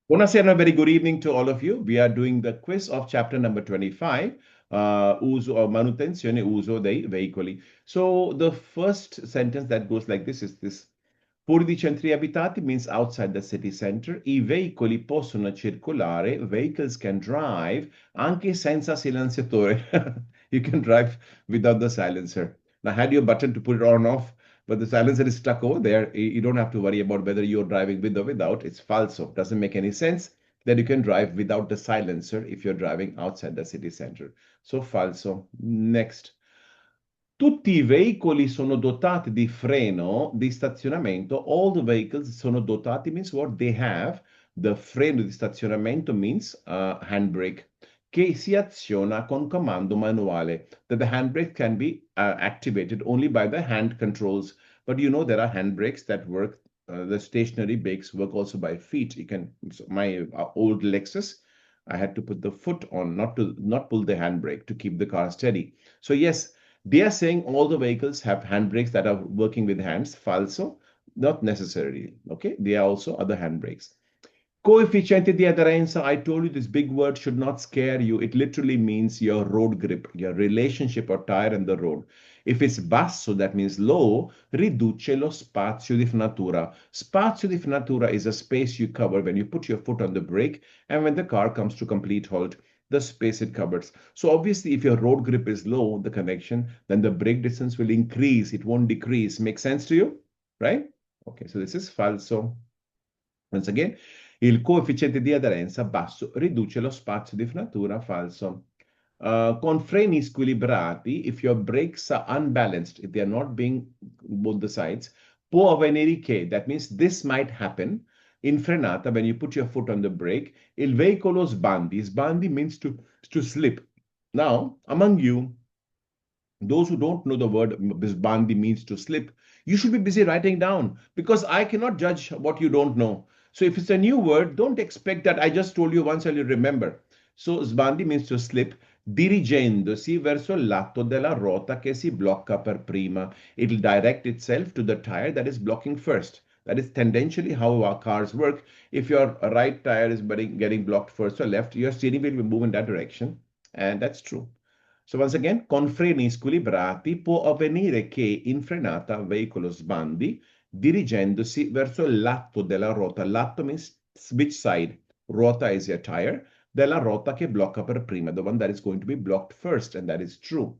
Buonasera, very good evening to all of you. We are doing the quiz of chapter number 25, uso or manutenzione uso dei veicoli. So the first sentence that goes like this is this. Fuori di centri abitati means outside the city center. I veicoli possono circolare. Vehicles can drive anche senza silenziatore. You can drive without the silencer. Now, had your button to put it on or off, but the silencer is stuck over there. You don't have to worry about whether you're driving with or without. It's falso. Doesn't make any sense that you can drive without the silencer if you're driving outside the city center. So falso. Next. Tutti i veicoli sono dotati di freno di stazionamento. All the vehicles sono dotati means what? They have the freno di stazionamento means handbrake che si aziona con comando manuale. That the handbrake can be activated only by the hand controls. But you know there are handbrakes that work. The stationary brakes work also by feet. You can. My old Lexus, I had to put the foot on, not pull the handbrake to keep the car steady. So yes, they are saying all the vehicles have handbrakes that are working with hands. Falso, not necessarily. Okay, there are also other handbrakes. Coefficiente di aderenza, I told you this big word should not scare you. It literally means your road grip, your relationship or tire in the road. If it's basso, that means low, riduce lo spazio di frenatura. Spazio di frenatura is a space you cover when you put your foot on the brake and when the car comes to complete halt, the space it covers. So obviously, if your road grip is low, the connection, then the brake distance will increase. It won't decrease. Make sense to you? Right? Okay, so this is falso. Once again, il coefficiente di aderenza basso riduce lo spazio di frenatura. Falso. Con freni squilibrati, if your brakes are unbalanced, if they are not being both the sides, può avvenire che, that means this might happen in frenata when you put your foot on the brake. Il veicolo sbandi. Sbandi means to slip. Now, among you, those who don't know the word bisbandi means to slip, you should be busy writing down because I cannot judge what you don't know. So if it's a new word, don't expect that I just told you once and you remember. So sbandi means to slip, dirigendosi verso il lato della ruota che si blocca per prima. It'll direct itself to the tire that is blocking first. That is tendentially how our cars work. If your right tire is getting blocked first or left, your steering wheel will move in that direction. And that's true. So once again, con freni squilibrati può avvenire che in frenata veicolo sbandi dirigendosi verso il lato della ruota. Lato means which side? Ruota is your tire. Della ruota che blocca per prima, the one that is going to be blocked first, and that is true.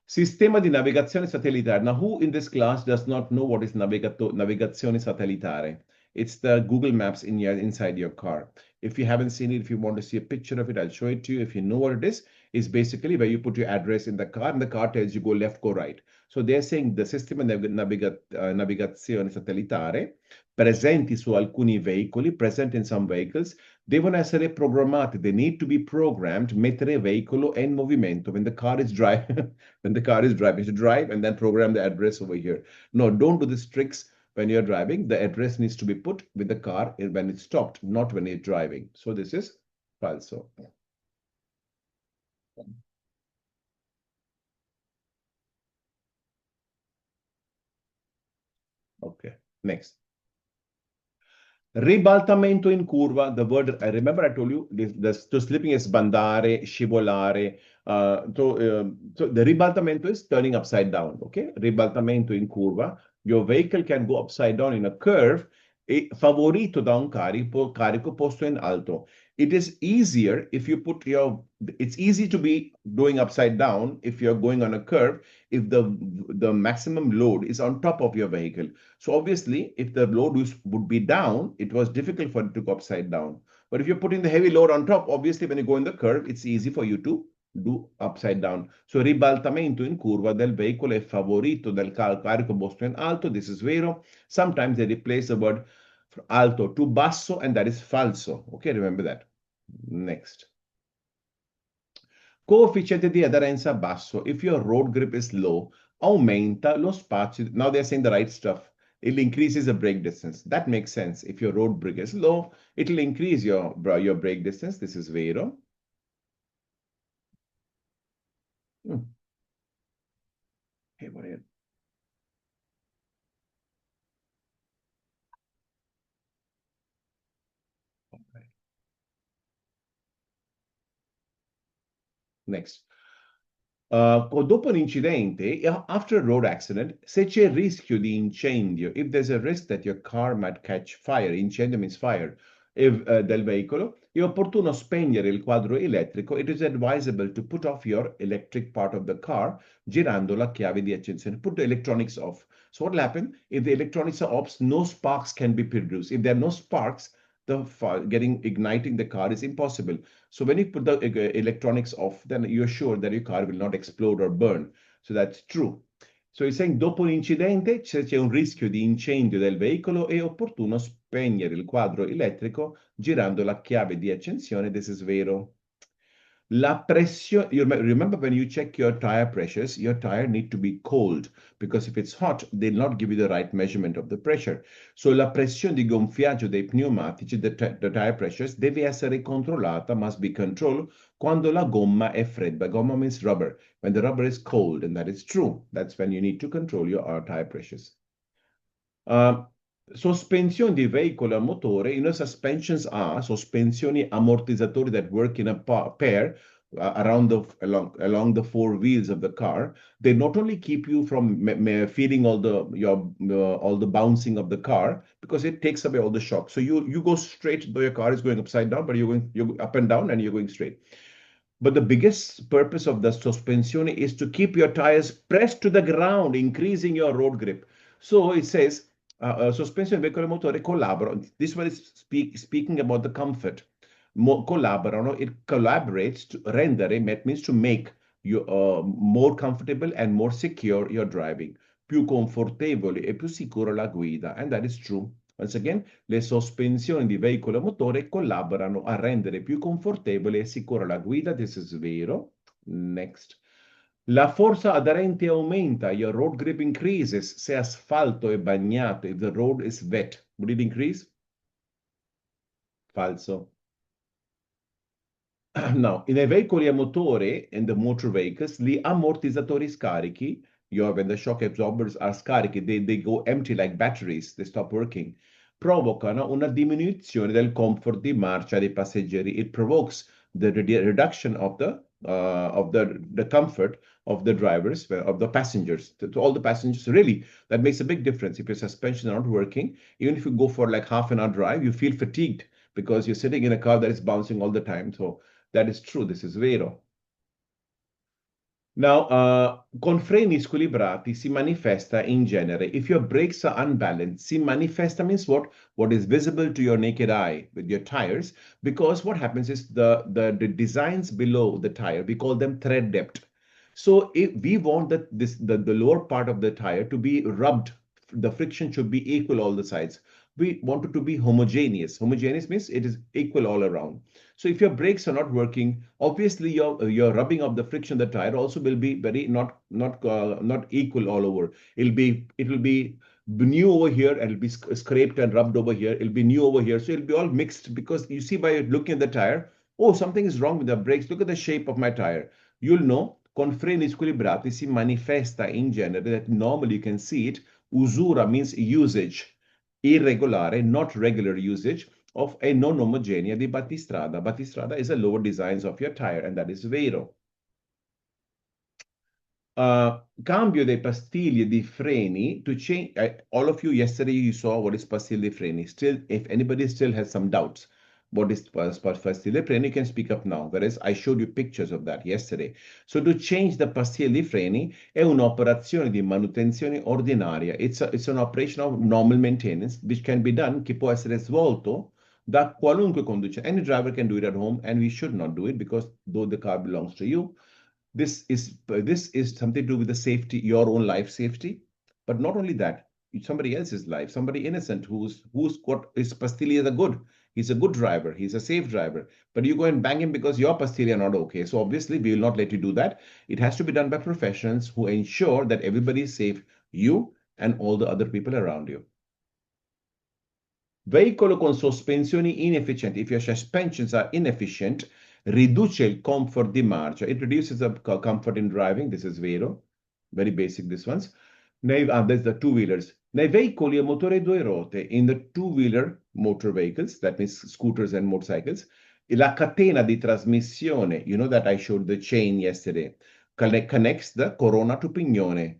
Sistema di navigazione satellitare. Now, who in this class does not know what is navigazione satellitare? It's the Google Maps inside your car. If you haven't seen it, if you want to see a picture of it, I'll show it to you. If you know what it is, it's basically where you put your address in the car and the car tells you go left, go right. So they're saying the sistema di navigazione satellitare presenti su alcuni veicoli, present in some vehicles, devono essere programmati. They need to be programmed. Mettere veicolo in movimento. When the car is driving, when the car is driving, to drive and then program the address over here. No, don't do these tricks when you're driving. The address needs to be put with the car when it's stopped, not when it's driving. So this is falso. Okay, next. Ribaltamento in curva, the word, I remember I told you, to slipping is bandare, scivolare. So the ribaltamento is turning upside down, okay? Ribaltamento in curva, your vehicle can go upside down in a curve, favorito da un carico posto in alto. It is easier if you put it's easy to be going upside down if you're going on a curve, if the maximum load is on top of your vehicle. So obviously, if the load would be down, it was difficult for it to go upside down. But if you're putting the heavy load on top, obviously when you go in the curve, it's easy for you to do upside down. So ribaltamento in curva del veicolo è favorito dal carico posto in alto. This is vero. Sometimes they replace the word alto to basso, and that is falso. Okay, remember that. Next. Coefficiente di aderenza basso. If your road grip is low, aumenta lo spazio. Now they're saying the right stuff. It increases the brake distance. That makes sense. If your road grip is low, it will increase your brake distance. This is vero. Hey, what are you? Next. Dopo un incidente, after a road accident, se c'è rischio di incendio, if there's a risk that your car might catch fire, incendio means fire, del veicolo, è opportuno spegnere il quadro elettrico. It is advisable to put off your electric part of the car, girando la chiave di accensione. Put the electronics off. So what will happen? If the electronics are off, no sparks can be produced. If there are no sparks, igniting the car is impossible. So when you put the electronics off, then you're sure that your car will not explode or burn. So that's true. So he's saying, dopo un incidente, se c'è un rischio di incendio del veicolo, è opportuno spegnere il quadro elettrico girando la chiave di accensione. This is vero. La pressione, you remember when you check your tire pressures, your tire need to be cold, because if it's hot, they'll not give you the right measurement of the pressure. So la pressione di gonfiaggio dei pneumatici, the tire pressures, deve essere controllata, must be controlled, quando la gomma è fredda. Gomma means rubber. When the rubber is cold, and that is true, that's when you need to control your tire pressures. Sospensione di veicolo a motore. You know, suspensions are sospensioni ammortizzatori that work in a pair along the four wheels of the car. They not only keep you from feeling all the bouncing of the car, because it takes away all the shock. So you go straight, though your car is going upside down, but you're up and down and you're going straight. But the biggest purpose of the sospensione is to keep your tires pressed to the ground, increasing your road grip. So it says, sospensione veicolo e motore collaborano. This one is speaking about the comfort. Collaborano, it collaborates to rendere, means to make you more comfortable and more secure your driving. Più confortevole e più sicuro la guida. And that is true. Once again, le sospensioni di veicolo e motore collaborano a rendere più confortevole e sicura la guida. This is vero. Next. La forza aderente aumenta. Your road grip increases se asfalto è bagnato. If the road is wet, would it increase? Falso. Now, in veicoli a motore, in the motor vehicles, gli ammortizzatori scarichi, when the shock absorbers are scarichi, they go empty like batteries, they stop working, provocano una diminuzione del comfort di marcia dei passeggeri. It provokes the reduction of the comfort of the drivers, of the passengers, to all the passengers. Really, that makes a big difference. If your suspension is not working, even if you go for like half an hour drive, you feel fatigued because you're sitting in a car that is bouncing all the time. So that is true. This is vero. Now, con freni squilibrati si manifesta in genere. If your brakes are unbalanced, si manifesta means what? What is visible to your naked eye with your tires. Because what happens is the designs below the tire, we call them tread depth. So if we want the lower part of the tire to be rubbed, the friction should be equal all the sides. We want it to be homogeneous. Homogeneous means it is equal all around. So if your brakes are not working, obviously your rubbing of the friction of the tire also will be very not equal all over. It will be new over here and it'll be scraped and rubbed over here. It'll be new over here. So it'll be all mixed, because you see by looking at the tire, oh, something is wrong with the brakes. Look at the shape of my tire. You'll know, con freni squilibrati si manifesta in genere, that normally you can see it. Usura means usage. Irregolare, not regular usage of a non omogenea di battistrada. Battistrada is a lower designs of your tire, and that is vero. Cambio dei pastiglie di freni to change. All of you yesterday you saw what is pastiglie di freni. Still, if anybody still has some doubts, what is pastiglie di freni, you can speak up now. Whereas I showed you pictures of that yesterday. So to change the pastiglie di freni è un'operazione di manutenzione ordinaria. It's an operation of normal maintenance which can be done, che può essere svolto da qualunque conducente. Any driver can do it at home, and we should not do it, because though the car belongs to you, this is something to do with the safety, your own life safety. But not only that, somebody else's life, somebody innocent who's got his pastiglie are good. He's a good driver. He's a safe driver. But you go and bang him because your pastiglie are not okay. So obviously we will not let you do that. It has to be done by professionals who ensure that everybody is safe, you and all the other people around you. Veicolo con sospensioni inefficienti. If your suspensions are inefficient, riduce il comfort di marcia. It reduces the comfort in driving. This is vero. Very basic, this one's. There's the two-wheelers. Nei veicoli a motore due ruote, in the two-wheeler motor vehicles, that means scooters and motorcycles, La catena di trasmissione, you know that I showed the chain yesterday, connects the corona to pignone,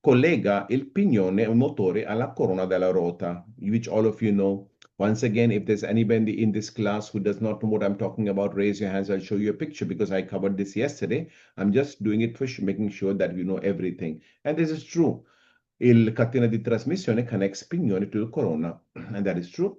collega il pignone, il motore, alla corona della rota, which all of you know. Once again, if there's anybody in this class who does not know what I'm talking about, raise your hands. I'll show you a picture because I covered this yesterday. I'm just doing it for making sure that you know everything. And this is true. Il catena di trasmissione connects pignone to the corona, and that is true.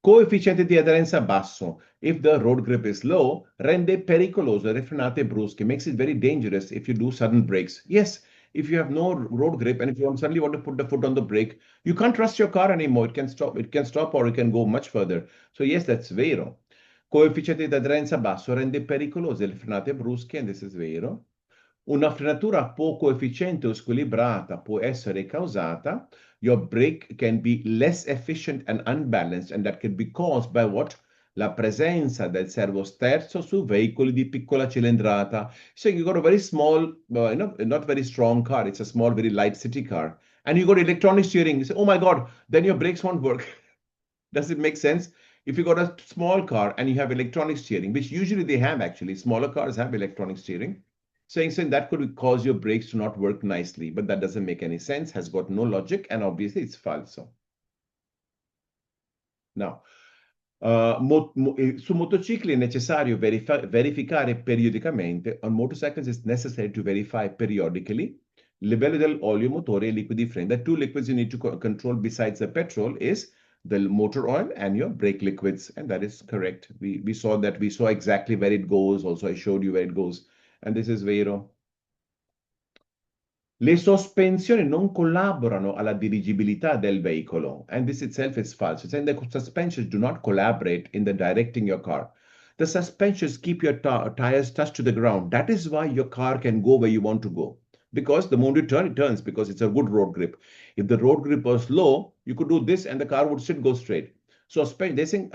Coefficiente di aderenza basso. If the road grip is low, rende pericoloso le frenate brusche. Makes it very dangerous if you do sudden brakes. Yes, if you have no road grip and if you suddenly want to put the foot on the brake, you can't trust your car anymore. It can stop. It can stop or it can go much further. So yes, that's vero. Coefficiente di aderenza basso rende pericolose le frenate brusche, and this is vero. Una frenatura poco efficiente o squilibrata può essere causata. Your brake can be less efficient and unbalanced, and that can be caused by what? La presenza del servo sterzo su veicoli di piccola cilindrata. So you got a very small, not very strong car. It's a small, very light city car. And you got electronic steering. You say, oh my God, then your brakes won't work. Does it make sense? If you got a small car and you have electronic steering, which usually they have actually, smaller cars have electronic steering, saying that could cause your brakes to not work nicely, but that doesn't make any sense, has got no logic, and obviously it's false. Now, su motocicli è necessario verificare periodicamente. On motorcycles it's necessary to verify periodically. Livello dell'olio motore e liquidi frame. The two liquids you need to control besides the petrol is the motor oil and your brake liquids, and that is correct. We saw that. We saw exactly where it goes. Also, I showed you where it goes, and this is vero. Le sospensioni non collaborano alla dirigibilità del veicolo, and this itself is false. It's saying the suspensions do not collaborate in the directing your car. The suspensions keep your tires touched to the ground. That is why your car can go where you want to go. Because the moment you turn, it turns because it's a good road grip. If the road grip was low, you could do this and the car would still go straight. So they saying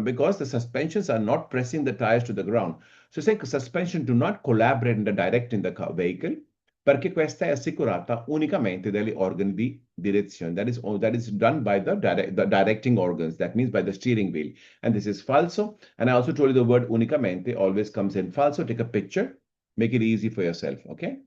because the suspensions are not pressing the tires to the ground. So saying suspension do not collaborate in the directing the vehicle perché questa è assicurata unicamente dagli organi di direzione. That is done by the directing organs. That means by the steering wheel. And this is falso. And I also told you the word unicamente always comes in falso. Take a picture. Make it easy for yourself. Okay?